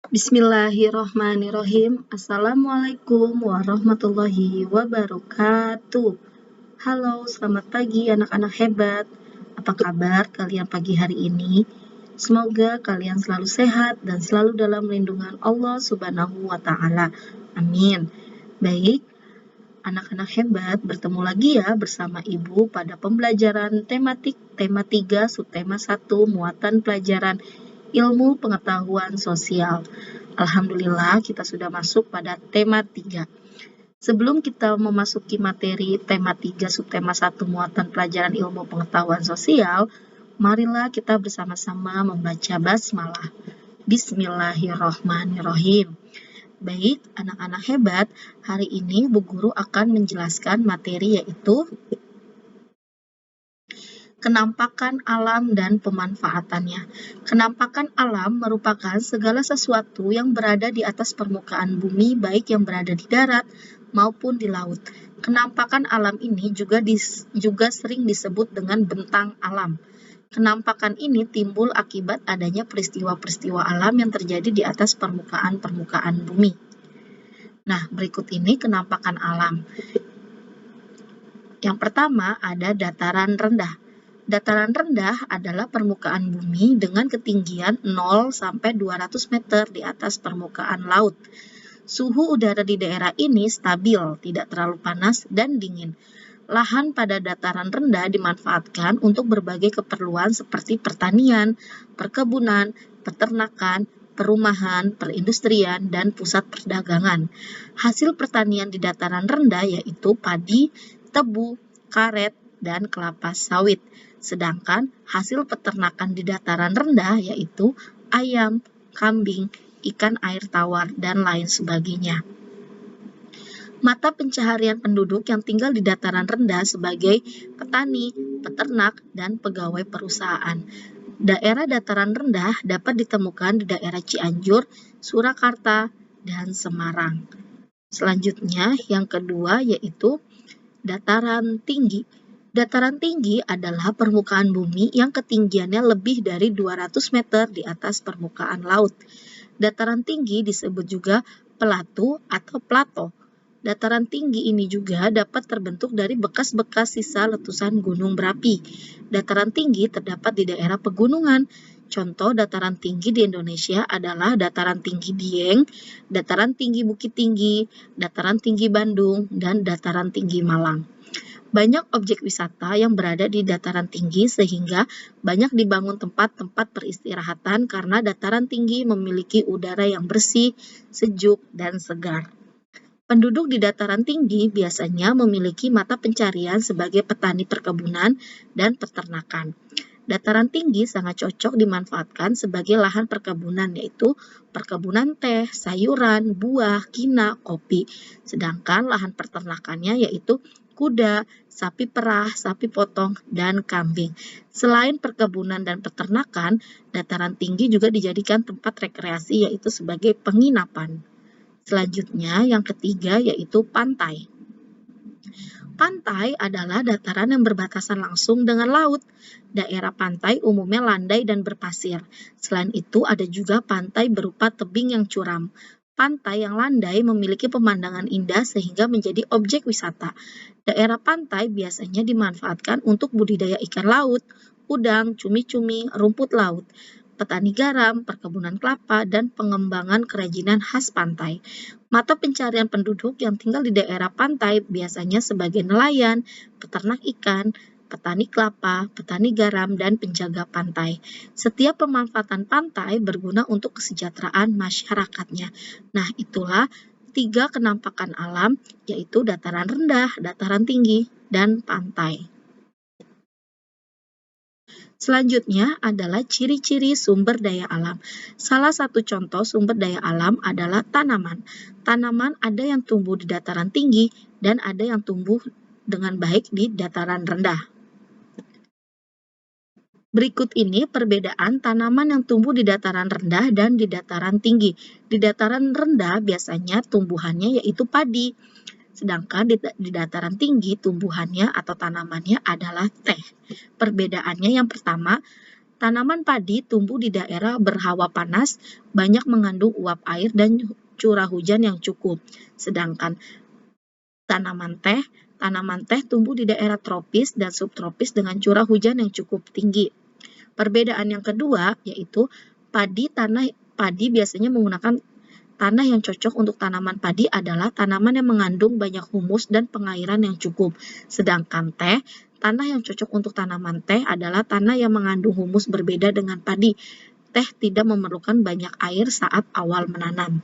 Bismillahirrohmanirrohim. Assalamualaikum warahmatullahi wabarakatuh. Halo, selamat pagi anak-anak hebat. Apa kabar kalian pagi hari ini? Semoga kalian selalu sehat dan selalu dalam lindungan Allah Subhanahu wa Ta'ala. Amin. Baik, anak-anak hebat, bertemu lagi ya bersama Ibu pada pembelajaran tematik tema 3 subtema 1 muatan pelajaran ilmu pengetahuan sosial. Alhamdulillah kita sudah masuk pada tema 3. Sebelum kita memasuki materi tema 3 subtema 1 muatan pelajaran ilmu pengetahuan sosial, marilah kita bersama-sama membaca basmalah. Bismillahirrohmanirrohim. Baik, anak-anak hebat, hari ini Bu Guru akan menjelaskan materi yaitu kenampakan alam dan pemanfaatannya. Kenampakan alam merupakan segala sesuatu yang berada di atas permukaan bumi, baik yang berada di darat maupun di laut. Kenampakan alam ini juga sering disebut dengan bentang alam. Kenampakan ini timbul akibat adanya peristiwa-peristiwa alam yang terjadi di atas permukaan bumi. Nah, berikut ini kenampakan alam. Yang pertama ada dataran rendah. Dataran rendah adalah permukaan bumi dengan ketinggian 0 sampai 200 meter di atas permukaan laut. Suhu udara di daerah ini stabil, tidak terlalu panas dan dingin. Lahan pada dataran rendah dimanfaatkan untuk berbagai keperluan seperti pertanian, perkebunan, peternakan, perumahan, perindustrian, dan pusat perdagangan. Hasil pertanian di dataran rendah yaitu padi, tebu, karet, dan kelapa sawit. Sedangkan hasil peternakan di dataran rendah yaitu ayam, kambing, ikan air tawar, dan lain sebagainya. Mata pencaharian penduduk yang tinggal di dataran rendah sebagai petani, peternak, dan pegawai perusahaan. Daerah dataran rendah dapat ditemukan di daerah Cianjur, Surakarta, dan Semarang. Selanjutnya, yang kedua yaitu dataran tinggi. Dataran tinggi adalah permukaan bumi yang ketinggiannya lebih dari 200 meter di atas permukaan laut. Dataran tinggi disebut juga pelatu atau plato. Dataran tinggi ini juga dapat terbentuk dari bekas-bekas sisa letusan gunung berapi. Dataran tinggi terdapat di daerah pegunungan. Contoh dataran tinggi di Indonesia adalah dataran tinggi Dieng, dataran tinggi Bukit Tinggi, dataran tinggi Bandung, dan dataran tinggi Malang. Banyak objek wisata yang berada di dataran tinggi sehingga banyak dibangun tempat-tempat peristirahatan karena dataran tinggi memiliki udara yang bersih, sejuk, dan segar. Penduduk di dataran tinggi biasanya memiliki mata pencarian sebagai petani perkebunan dan peternakan. Dataran tinggi sangat cocok dimanfaatkan sebagai lahan perkebunan yaitu perkebunan teh, sayuran, buah, kina, kopi. Sedangkan lahan peternakannya yaitu kuda, sapi perah, sapi potong, dan kambing. Selain perkebunan dan peternakan, dataran tinggi juga dijadikan tempat rekreasi yaitu sebagai penginapan. Selanjutnya, yang ketiga yaitu pantai. Pantai adalah dataran yang berbatasan langsung dengan laut. Daerah pantai umumnya landai dan berpasir. Selain itu, ada juga pantai berupa tebing yang curam. Pantai yang landai memiliki pemandangan indah sehingga menjadi objek wisata. Daerah pantai biasanya dimanfaatkan untuk budidaya ikan laut, udang, cumi-cumi, rumput laut, petani garam, perkebunan kelapa, dan pengembangan kerajinan khas pantai. Mata pencarian penduduk yang tinggal di daerah pantai biasanya sebagai nelayan, peternak ikan, petani kelapa, petani garam, dan penjaga pantai. Setiap pemanfaatan pantai berguna untuk kesejahteraan masyarakatnya. Nah, itulah 3 kenampakan alam, yaitu dataran rendah, dataran tinggi, dan pantai. Selanjutnya adalah ciri-ciri sumber daya alam. Salah satu contoh sumber daya alam adalah tanaman. Tanaman ada yang tumbuh di dataran tinggi dan ada yang tumbuh dengan baik di dataran rendah. Berikut ini perbedaan tanaman yang tumbuh di dataran rendah dan di dataran tinggi. Di dataran rendah biasanya tumbuhannya yaitu padi. Sedangkan di dataran tinggi tumbuhannya atau tanamannya adalah teh. Perbedaannya yang pertama, Tanaman padi tumbuh di daerah berhawa panas, banyak mengandung uap air dan curah hujan yang cukup. Sedangkan tanaman teh tumbuh di daerah tropis dan subtropis dengan curah hujan yang cukup tinggi. Perbedaan yang kedua yaitu padi biasanya menggunakan tanah yang cocok untuk tanaman padi adalah tanaman yang mengandung banyak humus dan pengairan yang cukup. Sedangkan tanah yang cocok untuk tanaman teh adalah tanah yang mengandung humus berbeda dengan padi. Teh tidak memerlukan banyak air saat awal menanam.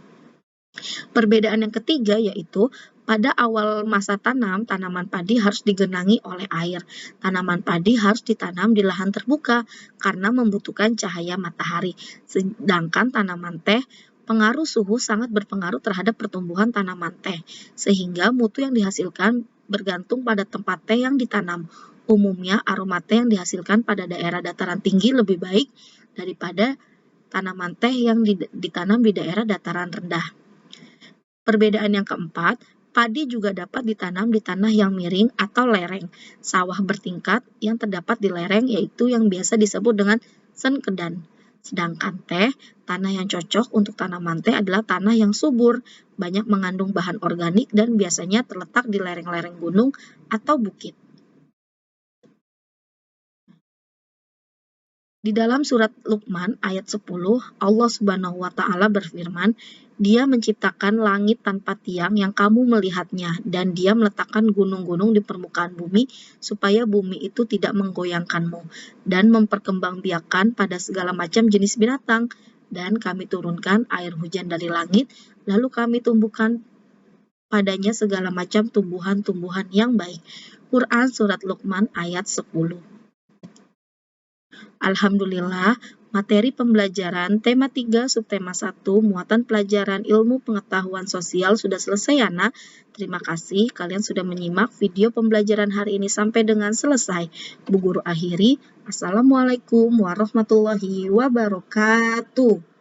Perbedaan yang ketiga yaitu pada awal masa tanam, tanaman padi harus digenangi oleh air. Tanaman padi harus ditanam di lahan terbuka karena membutuhkan cahaya matahari. Sedangkan tanaman teh, pengaruh suhu sangat berpengaruh terhadap pertumbuhan tanaman teh, sehingga mutu yang dihasilkan bergantung pada tempat teh yang ditanam. Umumnya, aroma teh yang dihasilkan pada daerah dataran tinggi lebih baik daripada tanaman teh yang ditanam di daerah dataran rendah. Perbedaan yang keempat, padi juga dapat ditanam di tanah yang miring atau lereng. Sawah bertingkat yang terdapat di lereng yaitu yang biasa disebut dengan senkedan. Sedangkan tanah yang cocok untuk tanaman teh adalah tanah yang subur, banyak mengandung bahan organik dan biasanya terletak di lereng-lereng gunung atau bukit. Di dalam surat Luqman ayat 10, Allah Subhanahu wa taala berfirman, "Dia menciptakan langit tanpa tiang yang kamu melihatnya dan Dia meletakkan gunung-gunung di permukaan bumi supaya bumi itu tidak menggoyangkanmu dan memperkembangbiakan pada segala macam jenis binatang dan kami turunkan air hujan dari langit lalu kami tumbuhkan padanya segala macam tumbuhan-tumbuhan yang baik." Quran surat Luqman ayat 10. Alhamdulillah, materi pembelajaran tema 3 subtema 1 muatan pelajaran ilmu pengetahuan sosial sudah selesai ya nak. Terima kasih kalian sudah menyimak video pembelajaran hari ini sampai dengan selesai. Bu Guru akhiri, Assalamualaikum warahmatullahi wabarakatuh.